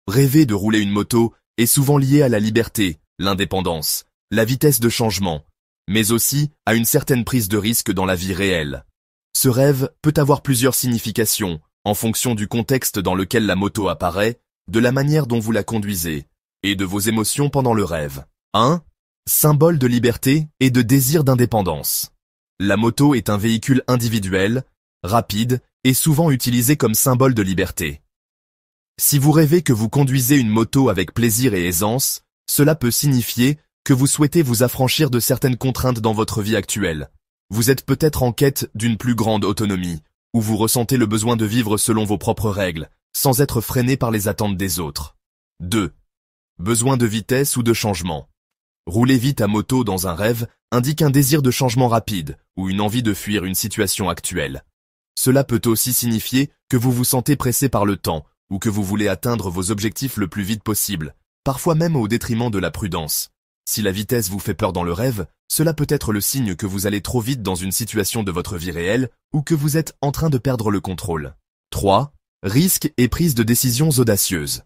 Rêver de rouler une moto est souvent lié à la liberté, l'indépendance, la vitesse de changement, mais aussi à une certaine prise de risque dans la vie réelle. Ce rêve peut avoir plusieurs significations, en fonction du contexte dans lequel la moto apparaît, de la manière dont vous la conduisez, et de vos émotions pendant le rêve. 1. Symbole de liberté et de désir d'indépendance. La moto est un véhicule individuel, rapide et souvent utilisé comme symbole de liberté. Si vous rêvez que vous conduisez une moto avec plaisir et aisance, cela peut signifier que vous souhaitez vous affranchir de certaines contraintes dans votre vie actuelle. Vous êtes peut-être en quête d'une plus grande autonomie, ou vous ressentez le besoin de vivre selon vos propres règles, sans être freiné par les attentes des autres. 2. Besoin de vitesse ou de changement. Rouler vite à moto dans un rêve indique un désir de changement rapide ou une envie de fuir une situation actuelle. Cela peut aussi signifier que vous vous sentez pressé par le temps ou que vous voulez atteindre vos objectifs le plus vite possible, parfois même au détriment de la prudence. Si la vitesse vous fait peur dans le rêve, cela peut être le signe que vous allez trop vite dans une situation de votre vie réelle ou que vous êtes en train de perdre le contrôle. 3. Risque et prise de décisions audacieuses.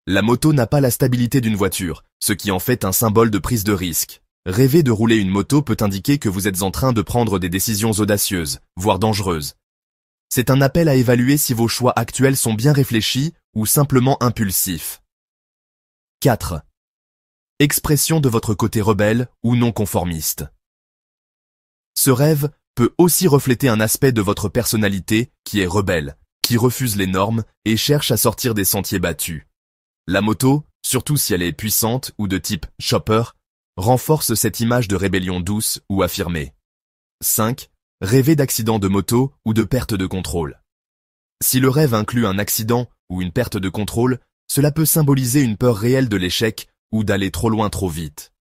La moto n'a pas la stabilité d'une voiture, ce qui en fait un symbole de prise de risque. Rêver de rouler une moto peut indiquer que vous êtes en train de prendre des décisions audacieuses, voire dangereuses. C'est un appel à évaluer si vos choix actuels sont bien réfléchis ou simplement impulsifs. 4. Expression de votre côté rebelle ou non conformiste. Ce rêve peut aussi refléter un aspect de votre personnalité qui est rebelle, qui refuse les normes et cherche à sortir des sentiers battus. La moto, surtout si elle est puissante ou de type chopper, renforce cette image de rébellion douce ou affirmée. 5. Rêver d'accident de moto ou de perte de contrôle. Si le rêve inclut un accident ou une perte de contrôle, cela peut symboliser une peur réelle de l'échec ou d'aller trop loin trop vite.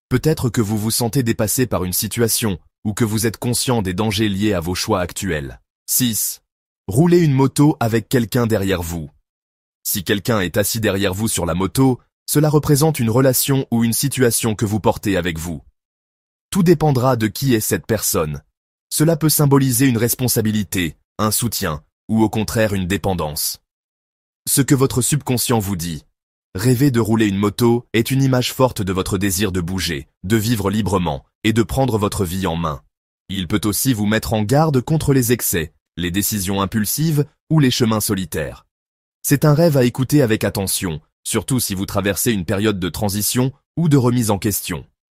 Peut-être que vous vous sentez dépassé par une situation ou que vous êtes conscient des dangers liés à vos choix actuels. 6. Rouler une moto avec quelqu'un derrière vous. Si quelqu'un est assis derrière vous sur la moto, cela représente une relation ou une situation que vous portez avec vous. Tout dépendra de qui est cette personne. Cela peut symboliser une responsabilité, un soutien, ou au contraire une dépendance. Ce que votre subconscient vous dit. Rêver de rouler une moto est une image forte de votre désir de bouger, de vivre librement et de prendre votre vie en main. Il peut aussi vous mettre en garde contre les excès, les décisions impulsives ou les chemins solitaires. C'est un rêve à écouter avec attention, surtout si vous traversez une période de transition ou de remise en question.